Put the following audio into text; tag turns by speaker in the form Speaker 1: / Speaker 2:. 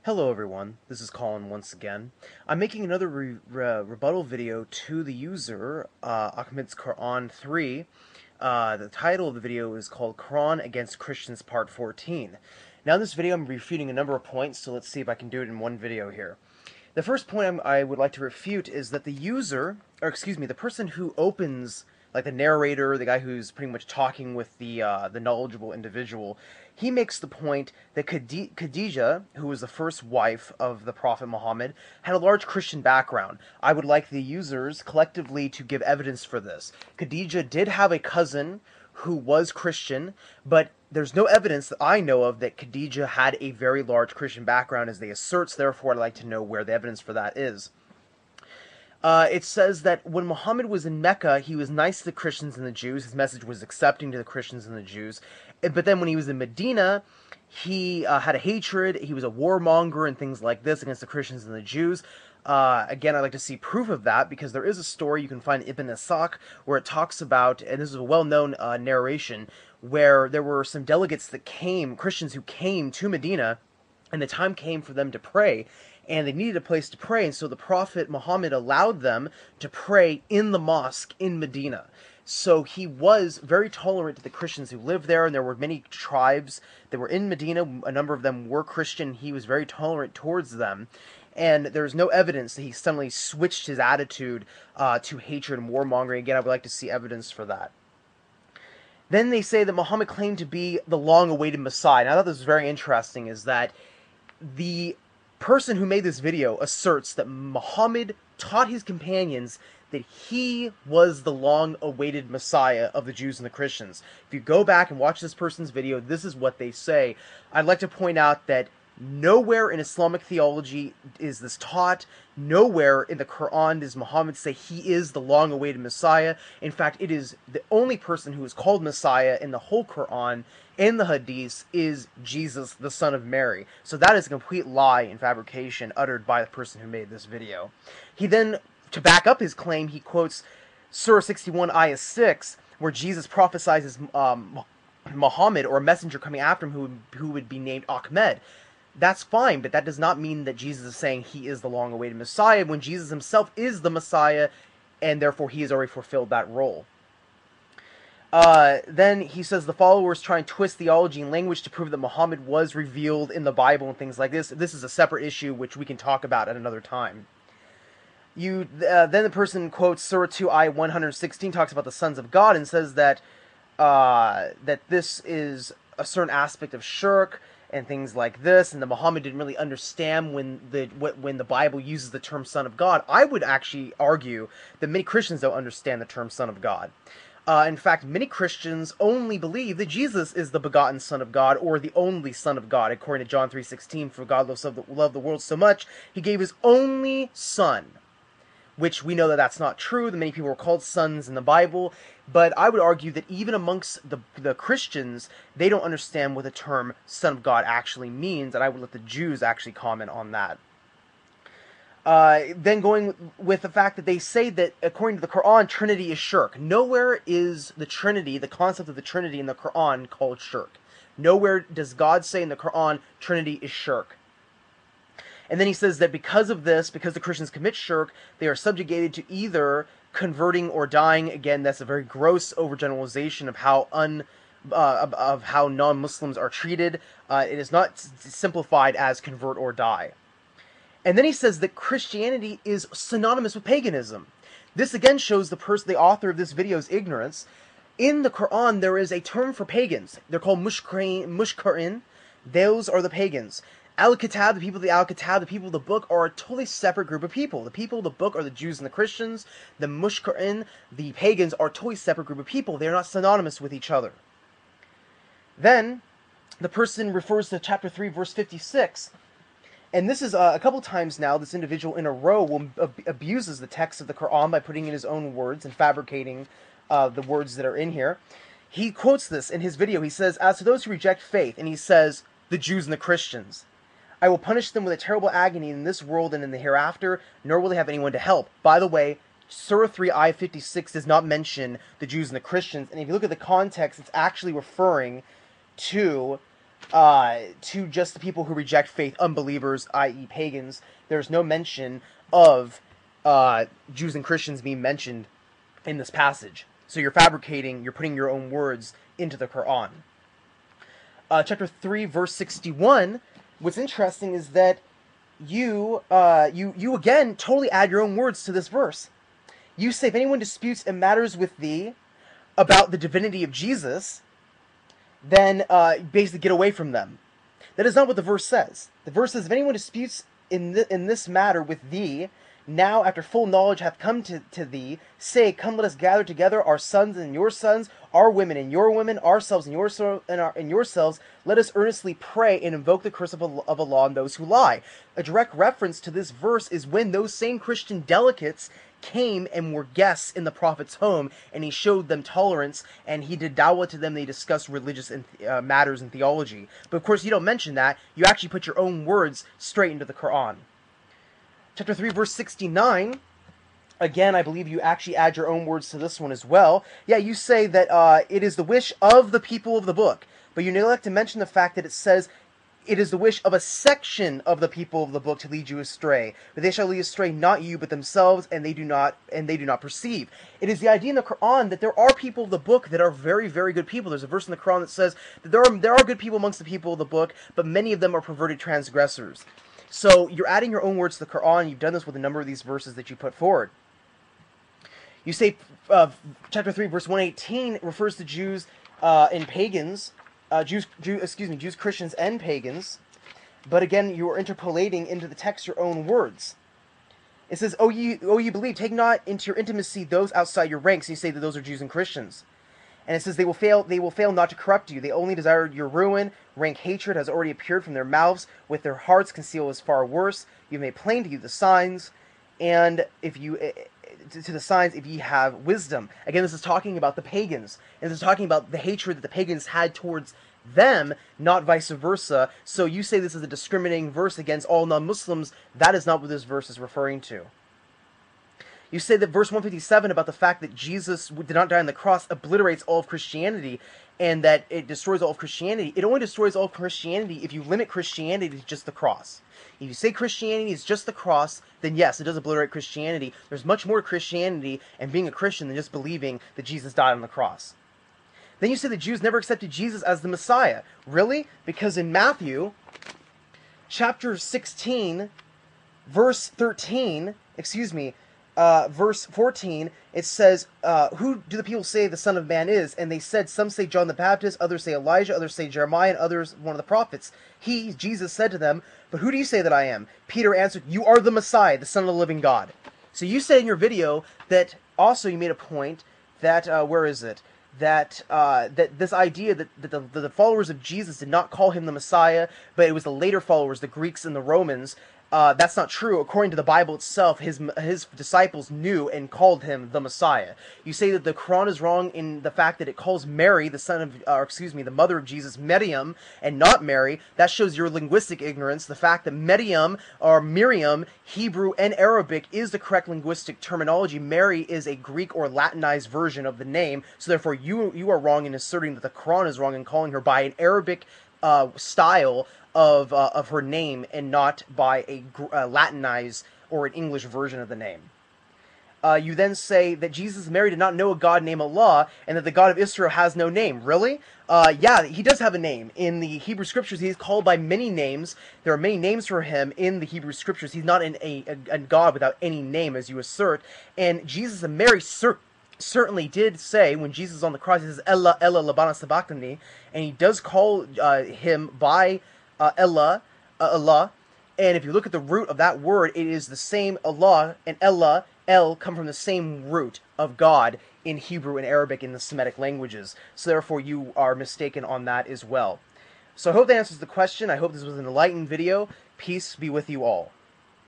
Speaker 1: Hello everyone, this is Colin once again. I'm making another rebuttal video to the user, Ahmed's Qur'an 3. The title of the video is called Qur'an Against Christians Part 14. Now in this video I'm refuting a number of points, so let's see if I can do it in one video here. The first point I would like to refute is that the user, or excuse me, the person who opens, like the narrator, the guy who's pretty much talking with the knowledgeable individual, he makes the point that Khadijah, who was the first wife of the Prophet Muhammad, had a large Christian background. I would like the users collectively to give evidence for this. Khadijah did have a cousin who was Christian, but there's no evidence that I know of that Khadijah had a very large Christian background as they assert, therefore I'd like to know where the evidence for that is. It says that when Muhammad was in Mecca, he was nice to the Christians and the Jews. His message was accepting to the Christians and the Jews. But then when he was in Medina, he had a hatred. He was a warmonger and things like this against the Christians and the Jews. Again, I'd like to see proof of that because there is a story you can find in Ibn Ishaq where it talks about, and this is a well-known narration, where there were some delegates that came, Christians who came to Medina, and the time came for them to pray, and they needed a place to pray, and so the Prophet Muhammad allowed them to pray in the mosque in Medina. So he was very tolerant to the Christians who lived there, and there were many tribes that were in Medina. A number of them were Christian. He was very tolerant towards them, and there's no evidence that he suddenly switched his attitude to hatred and warmongering. Again, I would like to see evidence for that. Then they say that Muhammad claimed to be the long-awaited Messiah. And I thought this was very interesting, is that the person who made this video asserts that Muhammad taught his companions that he was the long-awaited Messiah of the Jews and the Christians. If you go back and watch this person's video, this is what they say. I'd like to point out that nowhere in Islamic theology is this taught. Nowhere in the Quran does Muhammad say he is the long-awaited Messiah. In fact, it is the only person who is called Messiah in the whole Quran and the Hadith is Jesus, the son of Mary. So that is a complete lie and fabrication uttered by the person who made this video. He then, to back up his claim, he quotes Surah 61, Ayah 6, where Jesus prophesies Muhammad, or a messenger coming after him who would be named Ahmed. That's fine, but that does not mean that Jesus is saying he is the long-awaited Messiah, when Jesus himself is the Messiah, and therefore he has already fulfilled that role. Then he says the followers try and twist theology and language to prove that Muhammad was revealed in the Bible and things like this. This is a separate issue which we can talk about at another time. Then the person quotes Surah 2, Ayah 116, talks about the sons of God, and says that that this is a certain aspect of shirk and things like this, and that Muhammad didn't really understand when the Bible uses the term Son of God. I would actually argue that many Christians don't understand the term Son of God. In fact, many Christians only believe that Jesus is the begotten Son of God, or the only Son of God, according to John 3:16. For God loved the world so much, he gave his only Son. Which we know that that's not true, that many people are called sons in the Bible, but I would argue that even amongst the Christians, they don't understand what the term Son of God actually means, and I would let the Jews actually comment on that. Then going with the fact that they say that, according to the Quran, Trinity is shirk. Nowhere is the Trinity, the concept of the Trinity in the Quran, called shirk. Nowhere does God say in the Quran, Trinity is shirk. And then he says that because of this, because the Christians commit shirk, they are subjugated to either converting or dying. Again, that's a very gross overgeneralization of how non-Muslims are treated. It is not simplified as convert or die. And then he says that Christianity is synonymous with paganism. This again shows the author of this video's ignorance. In the Quran, there is a term for pagans. They're called mushkirin. Those are the pagans. Al-Kitab, the people of the Al-Kitab, the people of the book, are a totally separate group of people. The people of the book are the Jews and the Christians. The mushkirin, the pagans, are a totally separate group of people. They are not synonymous with each other. Then, the person refers to chapter 3, verse 56. And this is a couple times now, this individual in a row abuses the text of the Quran by putting in his own words and fabricating the words that are in here. He quotes this in his video. He says, as to those who reject faith, and he says, the Jews and the Christians, I will punish them with a terrible agony in this world and in the hereafter, nor will they have anyone to help. By the way, Surah 3, Ayah 56 does not mention the Jews and the Christians, and if you look at the context, it's actually referring to to just the people who reject faith, unbelievers, i.e. pagans. There's no mention of Jews and Christians being mentioned in this passage. So you're fabricating, you're putting your own words into the Qur'an. Chapter 3, verse 61, what's interesting is that you again totally add your own words to this verse. You say, if anyone disputes in matters with thee about the divinity of Jesus, then basically get away from them. That is not what the verse says. The verse says, if anyone disputes in this matter with thee, now after full knowledge hath come to thee, say, come, let us gather together our sons and your sons, our women and your women, ourselves and yourselves. Let us earnestly pray and invoke the curse of Allah on those who lie. A direct reference to this verse is when those same Christian delegates came and were guests in the Prophet's home, and he showed them tolerance, and he did dawah to them. They discussed religious matters and theology. But of course, you don't mention that. You actually put your own words straight into the Qur'an. Chapter 3, verse 69, again, I believe you actually add your own words to this one as well. Yeah, you say that it is the wish of the people of the book, but you neglect to mention the fact that it says it is the wish of a section of the people of the book to lead you astray. But they shall lead astray not you, but themselves, and they do not perceive. It is the idea in the Qur'an that there are people of the book that are very, very good people. There's a verse in the Qur'an that says that there are good people amongst the people of the book, but many of them are perverted transgressors. So you're adding your own words to the Qur'an. You've done this with a number of these verses that you put forward. You say chapter 3, verse 118 refers to Jews and pagans, Jews, Christians, and pagans. But again, you are interpolating into the text your own words. It says, "O ye believe, take not into your intimacy those outside your ranks." And you say that those are Jews and Christians. And it says, they will fail not to corrupt you. They only desire your ruin. Rank hatred has already appeared from their mouths. With their hearts conceal is far worse. You made plain to you the signs, and if you to the signs, if ye have wisdom. Again, this is talking about the pagans, and this is talking about the hatred that the pagans had towards them, not vice versa. So you say this is a discriminating verse against all non-Muslims. That is not what this verse is referring to. You say that verse 157 about the fact that Jesus did not die on the cross obliterates all of Christianity, and that it destroys all of Christianity. It only destroys all of Christianity if you limit Christianity to just the cross. If you say Christianity is just the cross, then yes, it does obliterate Christianity. There's much more to Christianity and being a Christian than just believing that Jesus died on the cross. Then you say the Jews never accepted Jesus as the Messiah. Really? Because in Matthew chapter 16, verse 13, verse 14, it says, who do the people say the Son of Man is? And they said, some say John the Baptist, others say Elijah, others say Jeremiah, and others one of the prophets. He, Jesus, said to them, but who do you say that I am? Peter answered, you are the Messiah, the Son of the living God. So you said in your video that also you made a point that, that this idea that the followers of Jesus did not call him the Messiah, but it was the later followers, the Greeks and the Romans. That's not true. According to the Bible itself, his disciples knew and called him the Messiah. You say that the Quran is wrong in the fact that it calls Mary, the mother of Jesus, Maryam, and not Mary. That shows your linguistic ignorance. The fact that Maryam, or Miriam, Hebrew and Arabic, is the correct linguistic terminology. Mary is a Greek or Latinized version of the name, so therefore you are wrong in asserting that the Quran is wrong in calling her by an Arabic style of her name and not by a Latinized or an English version of the name. You then say that Jesus and Mary did not know a God named Allah, and that the God of Israel has no name. Really? Yeah, he does have a name. In the Hebrew Scriptures, he is called by many names. There are many names for him in the Hebrew Scriptures. He's not a God without any name, as you assert. And Jesus and Mary certainly did say, when Jesus is on the cross, he says, Ella, Ella, labana sabachthani, and he does call him by Allah, and if you look at the root of that word, it is the same. Allah and Allah, El, come from the same root of God in Hebrew and Arabic in the Semitic languages. So therefore you are mistaken on that as well. So I hope that answers the question. I hope this was an enlightened video. Peace be with you all.